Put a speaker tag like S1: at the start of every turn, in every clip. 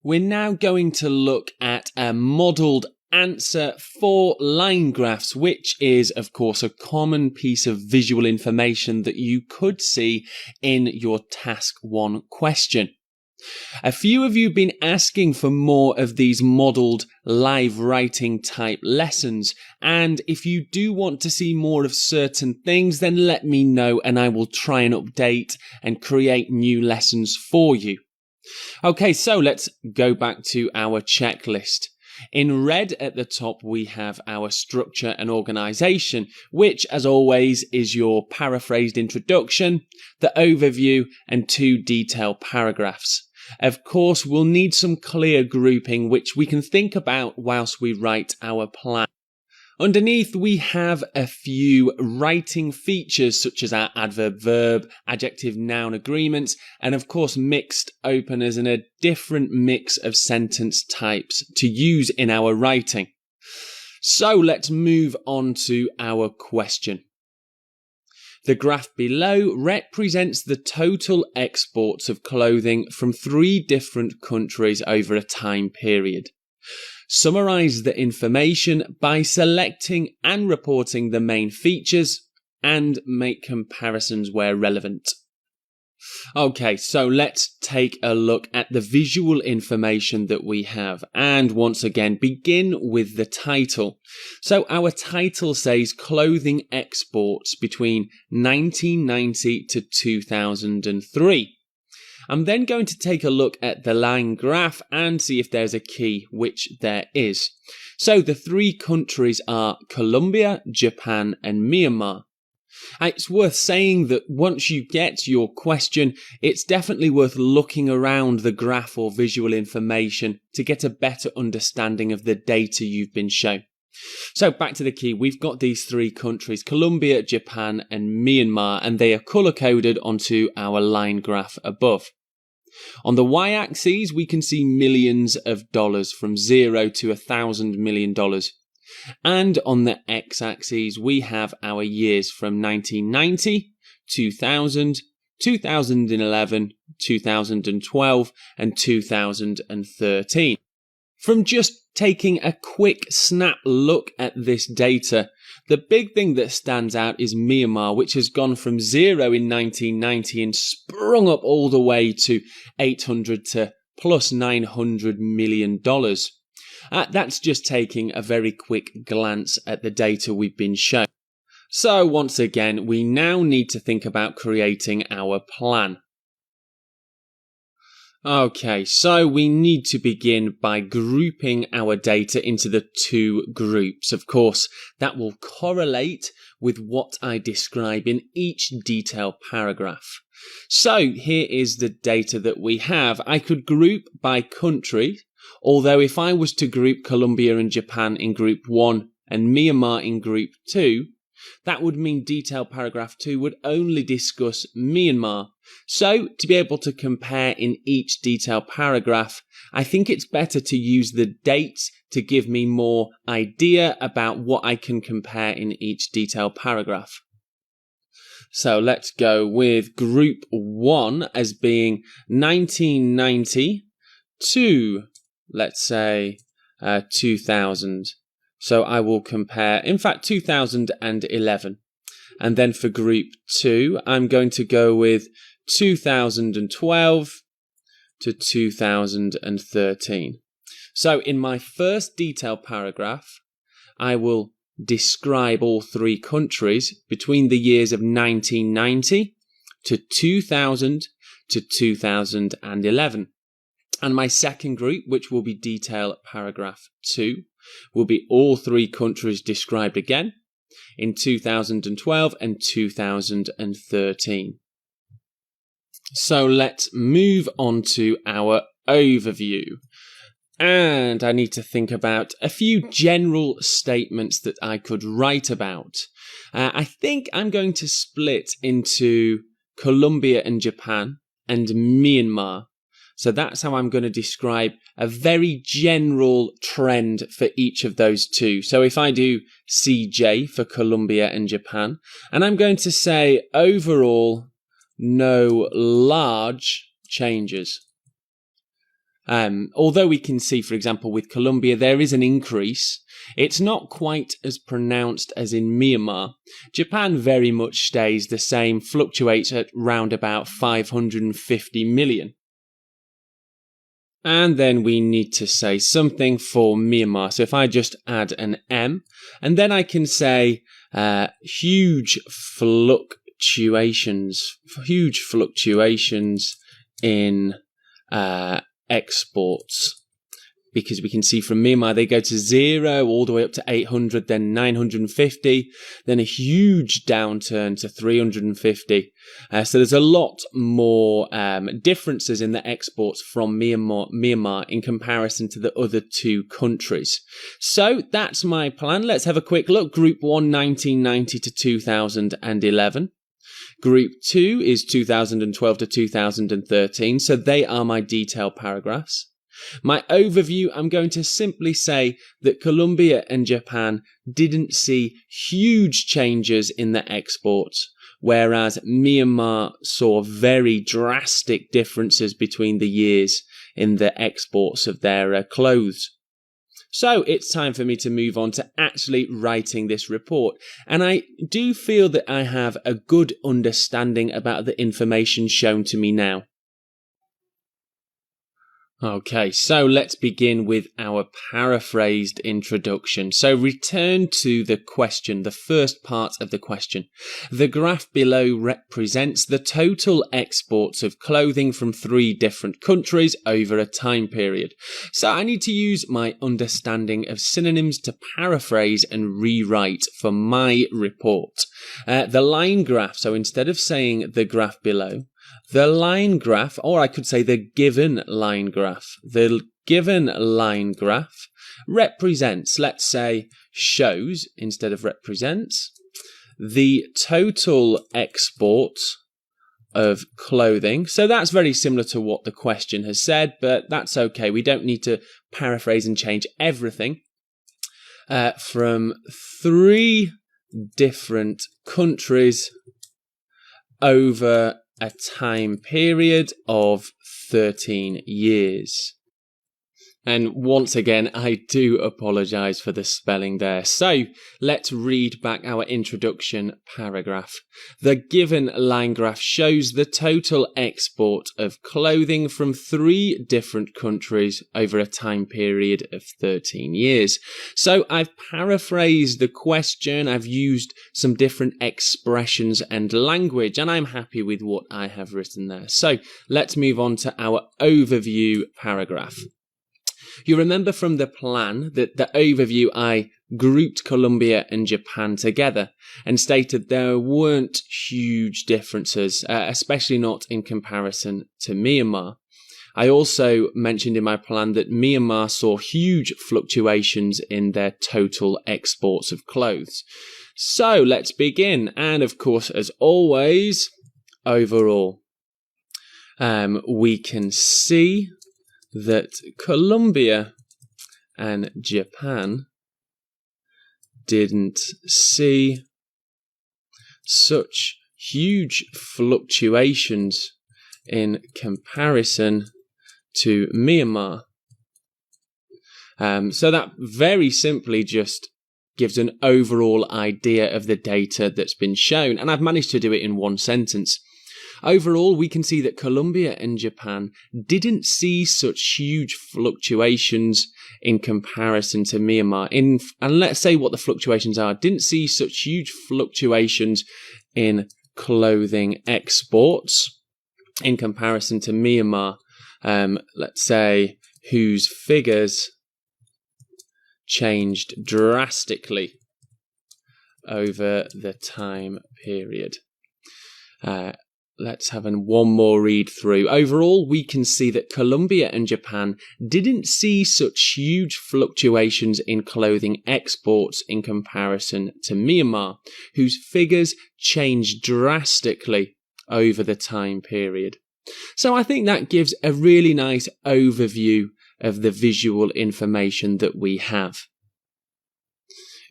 S1: We're now going to look at a modelled answer for line graphs, which is, of course, a common piece of visual information that you could see in your Task 1 question. A few of you have been asking for more of these modelled live writing type lessons, and if you do want to see more of certain things, then let me know and I will try and update and create new lessons for you. Okay, so let's go back to our checklist. In red at the top, we have our structure and organisation, which, as always, is your paraphrased introduction, the overview, and 2 detailed paragraphs. Of course, we'll need some clear grouping, which we can think about whilst we write our plan. Underneath, we have a few writing features such as our adverb-verb, adjective-noun agreements, and of course mixed openers and a different mix of sentence types to use in our writing. So let's move on to our question. The graph below represents the total exports of clothing from 3 different countries over a time period. Summarise the information by selecting and reporting the main features and make comparisons where relevant. Okay, so let's take a look at the visual information that we have and once again begin with the title. So our title says clothing exports between 1990 to 2003. I'm then going to take a look at the line graph and see if there's a key, which there is. So the 3 countries are Colombia, Japan and Myanmar. It's worth saying that once you get your question, it's definitely worth looking around the graph or visual information to get a better understanding of the data you've been shown. So back to the key, we've got these 3 countries, Colombia, Japan and Myanmar, and they are colour-coded onto our line graph above. On the y-axis, we can see millions of dollars from 0 to $1,000 million. And on the x-axis, we have our years from 1990, 2000, 2011, 2012, and 2013. From just taking a quick snap look at this data, the big thing that stands out is Myanmar, which has gone from 0 in 1990 and sprung up all the way to 800 to plus $900 million. That's just taking a very quick glance at the data we've been shown. So once again, we now need to think about creating our plan. Okay, so we need to begin by grouping our data into the 2 groups. Of course, that will correlate with what I describe in each detailed paragraph. So here is the data that we have. I could group by country, although if I was to group Colombia and Japan in group 1 and Myanmar in group 2, that would mean detailed paragraph 2 would only discuss Myanmar. So, to be able to compare in each detailed paragraph, I think it's better to use the dates to give me more idea about what I can compare in each detailed paragraph. So, let's go with group 1 as being 1990 to, let's say, 2000. So I will compare, in fact, 2011. And then for group 2, I'm going to go with 2012 to 2013. So in my first detailed paragraph, I will describe all 3 countries between the years of 1990 to 2000 to 2011. And my second group, which will be detailed paragraph 2, will be all 3 countries described again in 2012 and 2013. So let's move on to our overview. And I need to think about a few general statements that I could write about. I think I'm going to split into Colombia and Japan and Myanmar. So that's how I'm going to describe a very general trend for each of those 2. So if I do CJ for Colombia and Japan, and I'm going to say overall no large changes. Although we can see, for example, with Colombia, there is an increase. It's not quite as pronounced as in Myanmar. Japan very much stays the same, fluctuates at round about 550 million. And then we need to say something for Myanmar. So if I just add an M, and then I can say huge fluctuations in exports. Because we can see from Myanmar, they go to 0 all the way up to 800, then 950, then a huge downturn to 350. So there's a lot more differences in the exports from Myanmar in comparison to the other two countries. So that's my plan. Let's have a quick look. Group 1, 1990 to 2011. Group 2 is 2012 to 2013. So they are my detailed paragraphs. My overview, I'm going to simply say that Colombia and Japan didn't see huge changes in their exports, whereas Myanmar saw very drastic differences between the years in the exports of their clothes. So it's time for me to move on to actually writing this report. And I do feel that I have a good understanding about the information shown to me now. Okay, so let's begin with our paraphrased introduction. So return to the question, the first part of the question. The graph below represents the total exports of clothing from 3 different countries over a time period. So I need to use my understanding of synonyms to paraphrase and rewrite for my report. The line graph, so instead of saying the graph below, the line graph, or I could say the given line graph. The given line graph represents, let's say, shows instead of represents, the total export of clothing. So that's very similar to what the question has said, but that's okay. We don't need to paraphrase and change everything. From 3 different countries over a time period of 13 years. And once again, I do apologise for the spelling there. So let's read back our introduction paragraph. The given line graph shows the total export of clothing from 3 different countries over a time period of 13 years. So I've paraphrased the question. I've used some different expressions and language, and I'm happy with what I have written there. So let's move on to our overview paragraph. You remember from the plan that the overview I grouped Colombia and Japan together and stated there weren't huge differences, especially not in comparison to Myanmar. I also mentioned in my plan that Myanmar saw huge fluctuations in their total exports of clothes. So let's begin. And of course, as always, overall, we can see that Colombia and Japan didn't see such huge fluctuations in comparison to Myanmar. So that very simply just gives an overall idea of the data that's been shown, and I've managed to do it in one sentence. Overall, we can see that Colombia and Japan didn't see such huge fluctuations in comparison to Myanmar. And let's say what the fluctuations are. Didn't see such huge fluctuations in clothing exports in comparison to Myanmar. Let's say whose figures changed drastically over the time period. Let's have one more read through. Overall, we can see that Colombia and Japan didn't see such huge fluctuations in clothing exports in comparison to Myanmar, whose figures changed drastically over the time period. So I think that gives a really nice overview of the visual information that we have.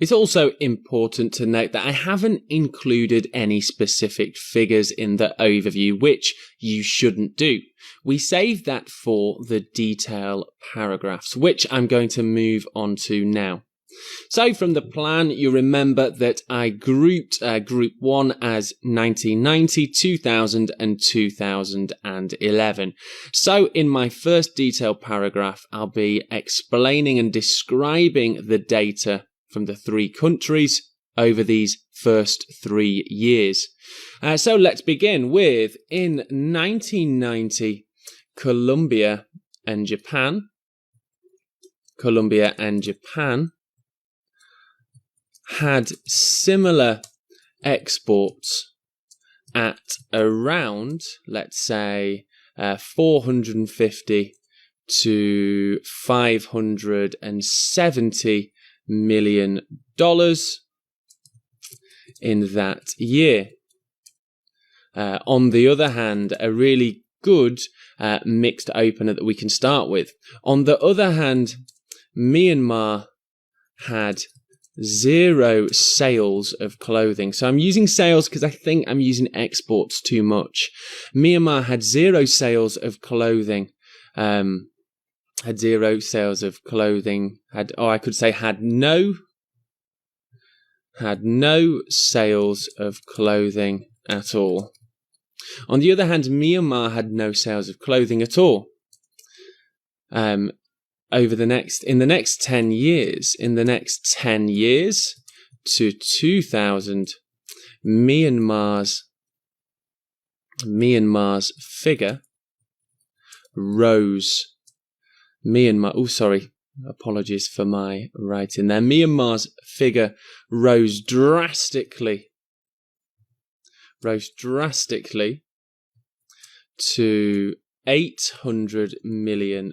S1: It's also important to note that I haven't included any specific figures in the overview, which you shouldn't do. We save that for the detail paragraphs, which I'm going to move on to now. So from the plan, you remember that I grouped Group 1 as 1990, 2000 and 2011. So in my first detail paragraph, I'll be explaining and describing the data from the three countries over these first 3 years. So let's begin with, in 1990, Colombia and Japan had similar exports at around, let's say, 450 to $570 million in that year. On the other hand, a really good mixed opener that we can start with. On the other hand, Myanmar had 0 sales of clothing. So I'm using sales because I think I'm using exports too much. Myanmar had 0 sales of clothing. Had no sales of clothing at all. On the other hand, Myanmar had no sales of clothing at all. In the next 10 years to 2000, Myanmar's figure rose. Apologies for my writing there. Myanmar's figure rose drastically to $800 million.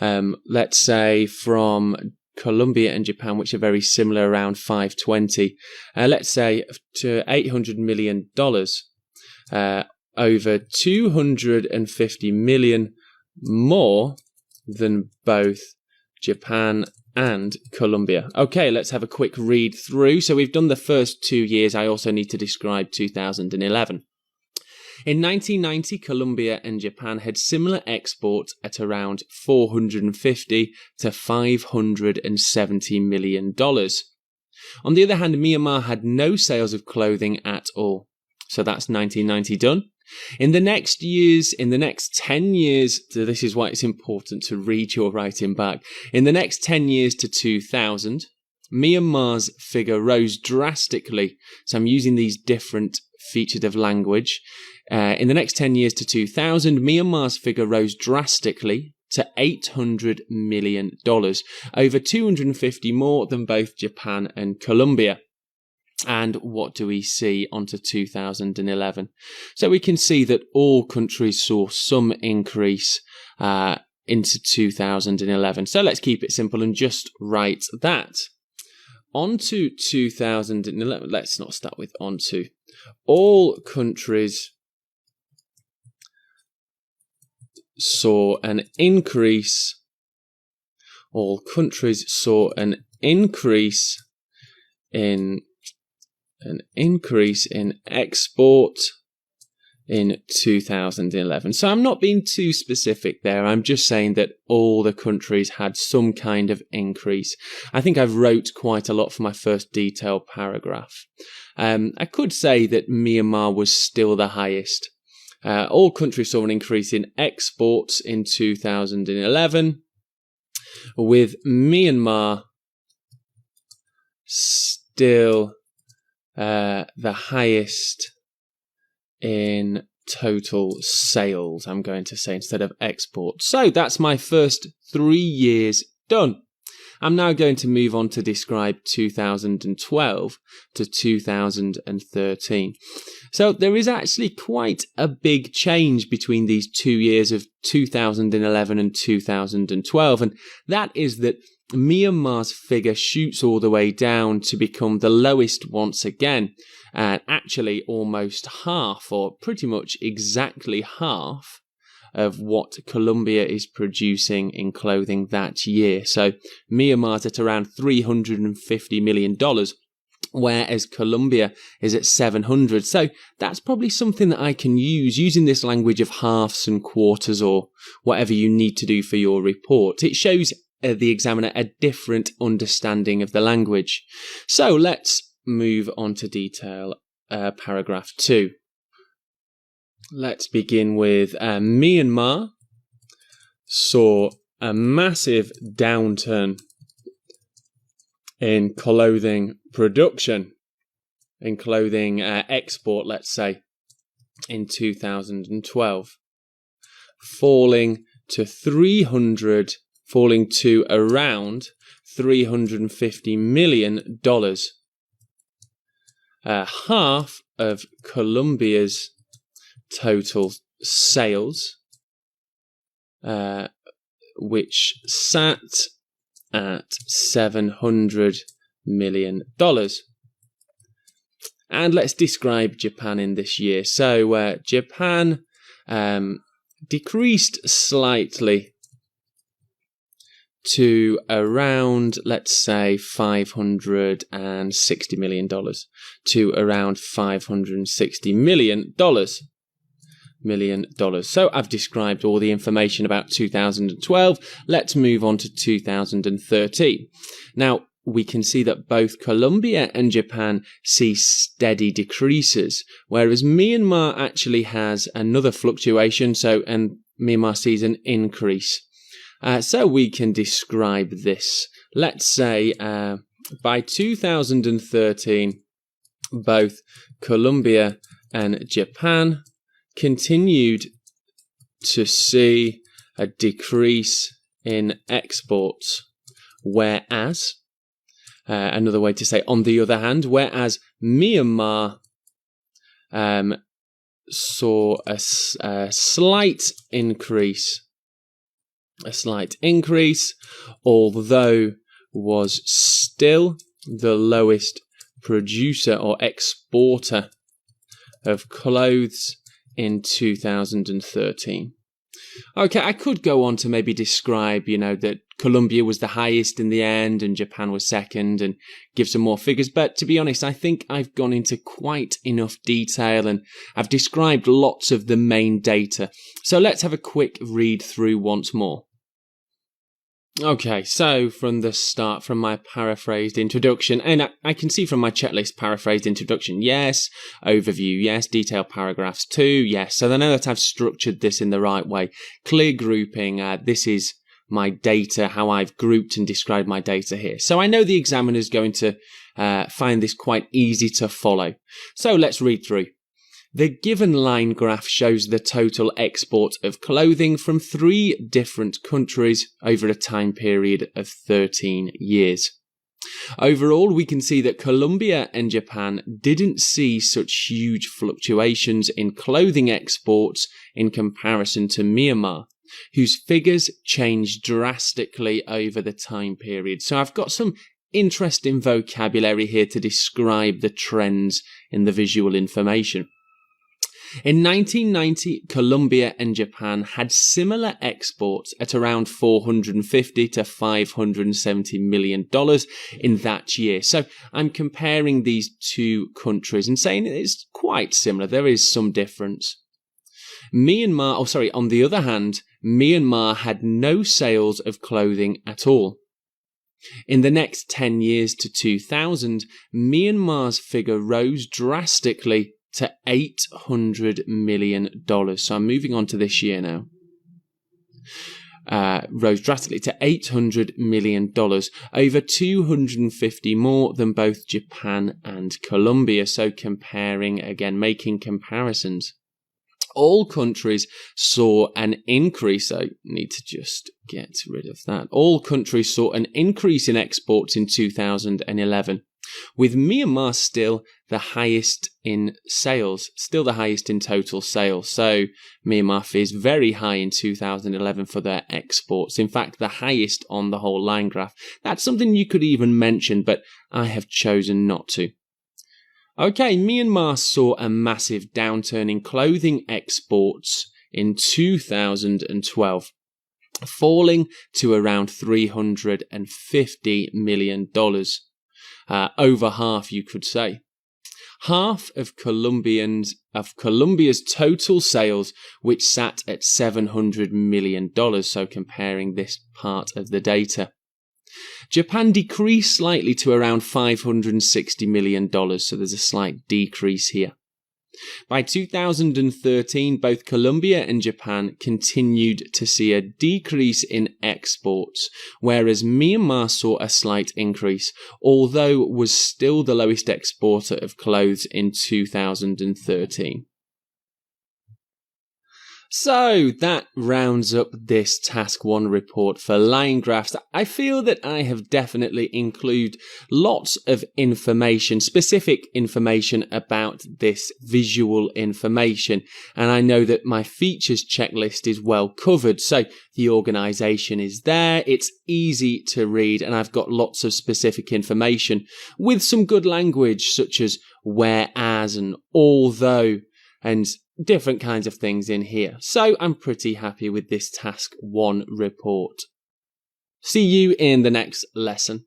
S1: Let's say from Colombia and Japan, which are very similar, around 520. Let's say to $800 million, over 250 million more than both Japan and Colombia. Okay, let's have a quick read through. So we've done the first 2 years. I also need to describe 2011. In 1990, Colombia and Japan had similar exports at around 450 to $570 million. On the other hand, Myanmar had no sales of clothing at all. So that's 1990 done. In the next 10 years, so this is why it's important to read your writing back. In the next 10 years to 2000, Myanmar's figure rose drastically. So I'm using these different features of language. In the next 10 years to 2000, Myanmar's figure rose drastically to $800 million, over 250 more than both Japan and Colombia. And what do we see onto 2011? So we can see that all countries saw some increase into 2011. So let's keep it simple and just write that. Onto 2011, let's not start with onto. All countries saw an increase. All countries saw an increase in export in 2011. So I'm not being too specific there. I'm just saying that all the countries had some kind of increase. I think I've wrote quite a lot for my first detailed paragraph. I could say that Myanmar was still the highest. All countries saw an increase in exports in 2011, with Myanmar still the highest in total sales, I'm going to say, instead of export. So that's my first 3 years done. I'm now going to move on to describe 2012 to 2013. So there is actually quite a big change between these 2 years of 2011 and 2012, and that is that Myanmar's figure shoots all the way down to become the lowest once again, and actually almost half, or pretty much exactly half, of what Colombia is producing in clothing that year. So Myanmar's at around $350 million, whereas Colombia is at 700. So that's probably something that I can use using this language of halves and quarters or whatever you need to do for your report. It shows the examiner a different understanding of the language. So let's move on to detail paragraph 2. Let's begin with Myanmar saw a massive downturn in clothing production, in clothing export, let's say, in 2012, falling to around $350 million. Half of Colombia's total sales, which sat at $700 million. And let's describe Japan in this year. So Japan decreased slightly to around, let's say, $560 million, to around $560 million. So I've described all the information about 2012. Let's move on to 2013. Now, we can see that both Colombia and Japan see steady decreases, whereas Myanmar actually has another fluctuation, and Myanmar sees an increase. So we can describe this. Let's say by 2013, both Colombia and Japan continued to see a decrease in exports, whereas, another way to say on the other hand, whereas Myanmar saw a slight increase, although was still the lowest producer or exporter of clothes in 2013. Okay, I could go on to maybe describe, that Colombia was the highest in the end and Japan was second and give some more figures. But to be honest, I think I've gone into quite enough detail and I've described lots of the main data. So let's have a quick read through once more. Okay, so from the start, from my paraphrased introduction, and I can see from my checklist paraphrased introduction, yes, overview, yes, detailed paragraphs too, yes. So I know that I've structured this in the right way. Clear grouping, this is my data, how I've grouped and described my data here. So I know the examiner is going to find this quite easy to follow. So let's read through. The given line graph shows the total export of clothing from 3 different countries over a time period of 13 years. Overall, we can see that Colombia and Japan didn't see such huge fluctuations in clothing exports in comparison to Myanmar, whose figures changed drastically over the time period. So I've got some interesting vocabulary here to describe the trends in the visual information. In 1990, Colombia and Japan had similar exports at around $450 to $570 million in that year. So I'm comparing these two countries and saying it's quite similar. There is some difference. On the other hand, Myanmar had no sales of clothing at all. In the next 10 years to 2000, Myanmar's figure rose drastically to $800 million. So I'm moving on to this year now. Rose drastically to $800 million, over 250 more than both Japan and Colombia. So comparing, again, making comparisons. All countries saw an increase. I need to just get rid of that. All countries saw an increase in exports in 2011. With Myanmar still the highest in sales, still the highest in total sales. So Myanmar is very high in 2011 for their exports. In fact, the highest on the whole line graph. That's something you could even mention, but I have chosen not to. Okay, Myanmar saw a massive downturn in clothing exports in 2012, falling to around $350 million. Over half, you could say. Half of Colombia's total sales, which sat at $700 million, so comparing this part of the data. Japan decreased slightly to around $560 million, so there's a slight decrease here. By 2013, both Colombia and Japan continued to see a decrease in exports, whereas Myanmar saw a slight increase, although was still the lowest exporter of clothes in 2013. So that rounds up this Task 1 report for line graphs. I feel that I have definitely included lots of information, specific information about this visual information. And I know that my features checklist is well covered. So the organisation is there. It's easy to read. And I've got lots of specific information with some good language such as whereas and although and different kinds of things in here. So I'm pretty happy with this Task 1 report. See you in the next lesson.